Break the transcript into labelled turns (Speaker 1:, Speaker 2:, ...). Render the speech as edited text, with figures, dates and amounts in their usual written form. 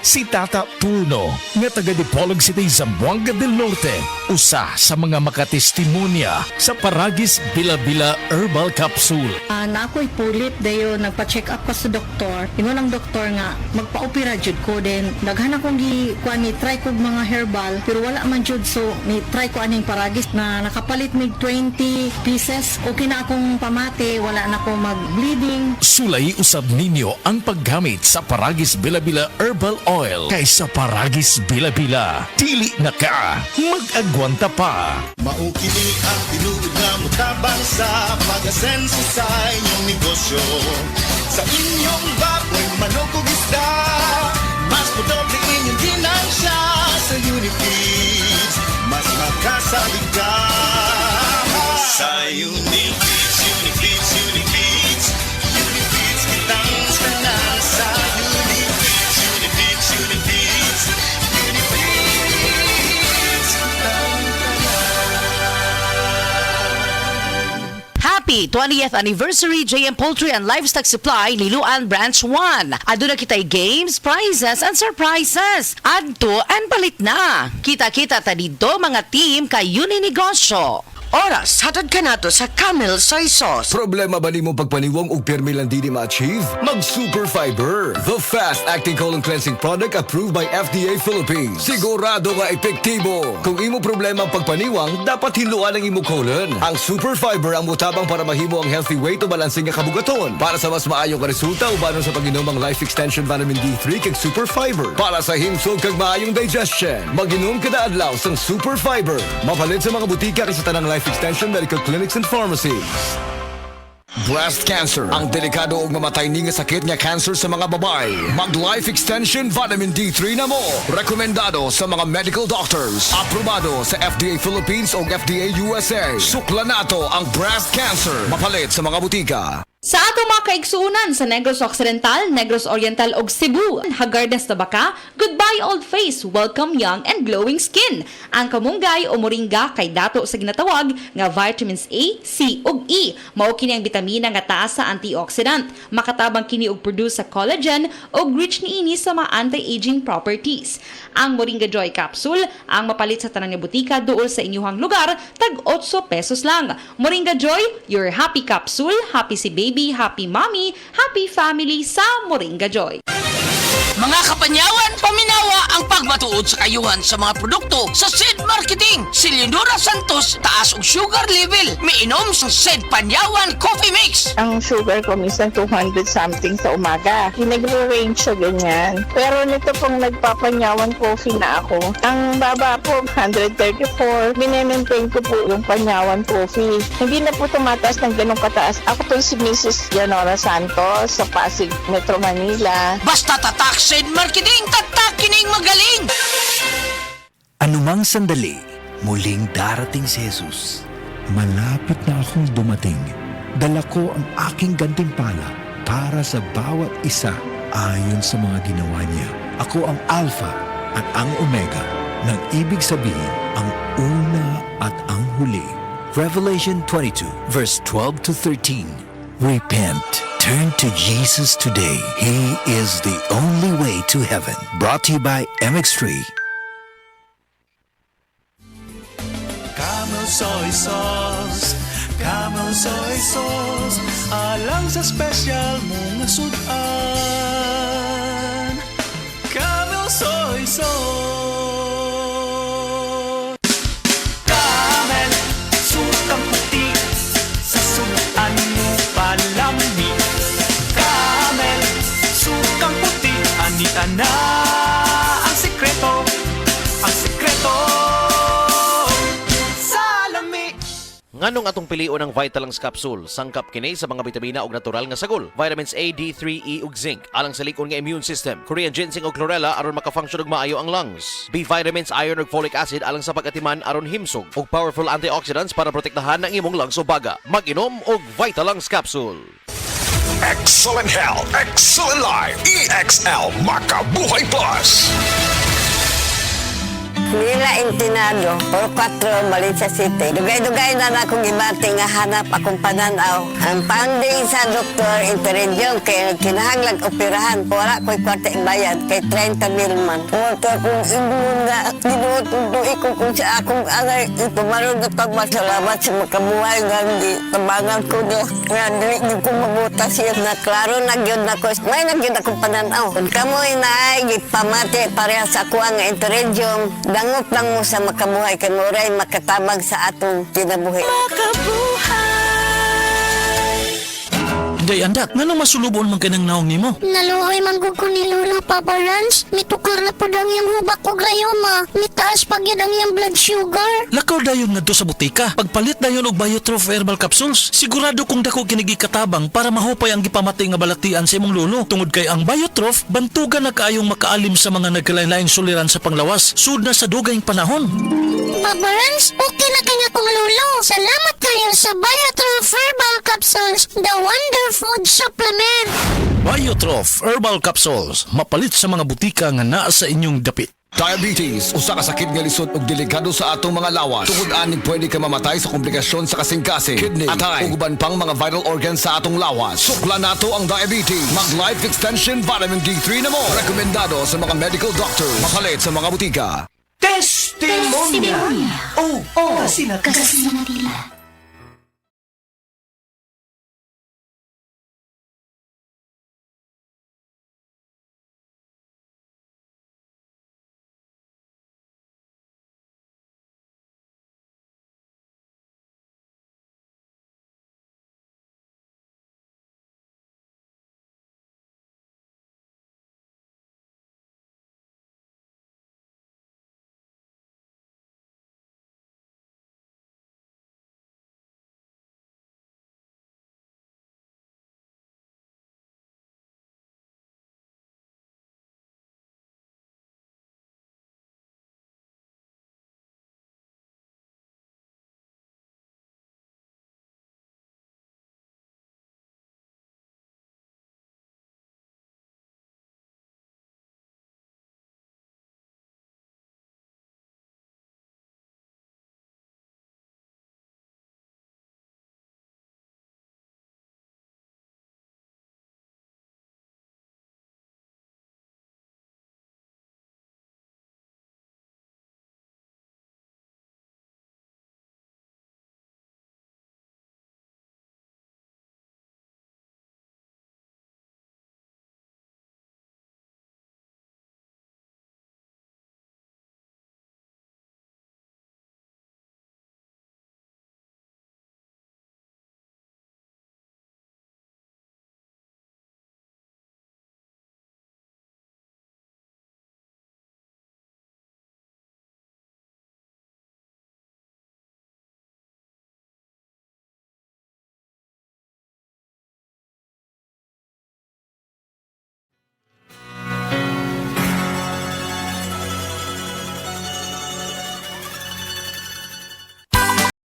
Speaker 1: si Tata Turno nga taga Dipolog City, Zamboanga del Norte, usa sa mga makatestimonya sa Paragis Bila-Bila Herbal Capsule.
Speaker 2: Na ako'y pulit dayo nagpa-check up pa sa doktor. Ingon ang doktor nga magpa-opera jud ko din. Daghan akong kuan ni try kog mga herbal pero wala man jud, so ni try ko aning Paragis na nakapalit mig 20 pieces. Okay na akong pamate, wala na ako mag-bleeding.
Speaker 1: Sulay usab ninyo ang paggamit sa Paragis Bila-Bila Herbal Oil kaysa Paragis Bila-Bila. Dili na ka mag-agwanta pa.
Speaker 3: Maukini ang tinugod na mutabang sa pag-asenso sa inyong negosyo. Sa inyong baboy, manok o isda, mas pudoble inyong ginansya. Sa Unifeeds, mas makasalig ka. Sa Unifeeds, Unifeeds, Unifeeds, Unifeeds kitang tanan. Sa Unifeeds, Unifeeds, Unifeeds, Unifeeds kitang
Speaker 4: Happy 20th Anniversary JM Poultry and Livestock Supply Liloan Branch 1. Aduna kitay games, prizes, and surprises. Adto and palit na. Kita-kita ta dito mga team kayo ni negosyo.
Speaker 5: Oras, hatod ka nato sa Camel Soy Sauce.
Speaker 6: Problema ba nimo pagpaniwang og pirmi lang di ma-achieve? Mag Super Fiber, the fast-acting colon cleansing product approved by FDA Philippines. Sigurado nga epektibo. Kung imo problema ang pagpaniwang, dapat hiluan ang imo colon. Ang Super Fiber ang mutabang para mahimo ang healthy weight o balansing nga kabugaton. Para sa mas maayong ka resulta ubanon sa pag-inom ang Life Extension Vitamin D3 kag Super Fiber. Para sa himsog kag maayong digestion, mag-inom kada adlaw sang Super Fiber. Mapalit sa mga butika kay sa tanang Life Extension Medical Clinics and Pharmacies. Breast cancer, ang delikado ug mamatay ni nga sakit nga cancer sa mga babae. Mag Life Extension Vitamin D3 na mo. Rekomendado sa mga medical doctors. Aprobado sa FDA Philippines ug FDA USA. Sukla nato ang breast cancer. Mapalit sa mga butika.
Speaker 7: Sa ato mga kaigsuunan sa Negros Occidental, Negros Oriental ug Cebu, Hagardas Tabaka, goodbye old face, welcome young and glowing skin. Ang kamunggay o moringa kay dato sa ginatawag nga vitamins A, C ug E. Mao kini ang bitamina nga taas sa antioxidant. Makatabang kini og produce sa collagen ug rich niini sa mga anti-aging properties. Ang Moringa Joy Capsule ang mapalit sa tanang nga butika duol sa inyong lugar, tag 8 pesos lang. Moringa Joy, your happy capsule, happy si baby, happy mommy, happy family sa Moringa Joy.
Speaker 5: Mga kapanyawan, paminawa ang pagmatuod sa kayuhan sa mga produkto sa Seed Marketing. Si Leonora Santos, taas og sugar level. Miinom sa Seed Panyawan Coffee Mix.
Speaker 8: Ang sugar ko minsan 200 something sa umaga. Nagre-range siya ganyan. Pero nito pong nagpapanyawan coffee na ako, ang baba po 134. Minemaintain ko po yung panyawan coffee. Hindi na po tumataas ng ganong kataas. Ako po si Mrs. Leonora Santos sa Pasig, Metro Manila.
Speaker 5: Basta tatak Seed Marketing, tatak kining magaling.
Speaker 9: Anumang sandali, muling darating si Jesus. Malapit na akong dumating. Dala ko ang aking gantimpala para sa bawat isa ayon sa mga ginawa niya. Ako ang Alpha at ang Omega, nang ibig sabihin ang una at ang huli. Revelation 22 verse 12 to 13. Repent. Turn to Jesus today. He is the only way to heaven. Brought to you by MX3.
Speaker 3: Camel Soy Sauce, Camel Soy Sauce, alang sa special mong sudan. Camel Soy Sauce. Camel, sukang puti, sa sunuan mo palami. Camel, sukang puti, anita na ang sikreto, ang sikreto.
Speaker 10: Nganong atong pilion ang Vitalangs Capsule, sangkap kini sa mga bitamina ug natural nga sagol, vitamins A, D3, E ug zinc, alang sa likon nga immune system, Korean ginseng ug chlorella aron maka-function ug maayo ang lungs, B vitamins, iron ug folic acid alang sa pag-atiman aron himsog, ug powerful antioxidants para protektahan ang imong lungs ug baga. Mag-inom og Vitalangs Capsule.
Speaker 1: Excellent Health, Excellent Life, EXL Makabuhay Plus.
Speaker 8: Nila Intinado, por 4, Valencia City. Dugay-dugay na akong gibati nga hanap akong pananaw. Ang panding sa doktor, intervention, kay kinahanglag operahan. Wala ko'y kwarte bayad, kay 30,000 man. Pumunta akong ingon na, ginutuloy ko kung sa akong anay, itumaroon na pagmasalamat sa makabuhay nga hindi tabangan ko na. Nga, dili niyo ko mabuta siya na klaro nagyod na ko. May nagyod akong pananaw. Kung kamoy na ay, gipamati pareha sa ako ang intervention, dangot lang mo sa makabuhay kay Moray makatabang sa atong kinabuhi.
Speaker 1: Day andak, ngano masulubon man kanang naong nimo?
Speaker 11: Naluhoy man gud ko ni Lolo, Papa Lance. Mitukar na po ang iyang hubak o grayoma. Mitaas pag yun ang iyang blood sugar.
Speaker 1: Lakaw dayon ngadto sa butika. Pagpalit dayon og Biotrof herbal capsules. Sigurado kung dako kinigi katabang para mahupay ang gipamatay nga balatian sa imong lolo. Tungod kay ang Biotrof bantugan na kaayong makaalim sa mga nagkalain-lain suliran sa panglawas. Sud na sa dugayng panahon.
Speaker 11: Papa Lance, okay na kanya kong Lolo. Salamat kayo sa Biotrof Herbal Capsules, the Wonder Food Supplement.
Speaker 1: Biotrof herbal capsules. Mapalit sa mga butika nga naa sa inyong dapit.
Speaker 6: Diabetes, usa ka sakit nga lisod ug delikado sa atong mga lawas. Tungod aning pwede ka mamatay sa komplikasyon sa kasing-kasing, kidney, atay, ug uban pang mga vital organs sa atong lawas. Sukla nato ang diabetes. Mag Life Extension Vitamin D3 na mo. Rekomendado sa mga medical doctor. Mapalit sa mga butika.
Speaker 3: Testimonya. Oh, kasi na
Speaker 11: Kasi na nila.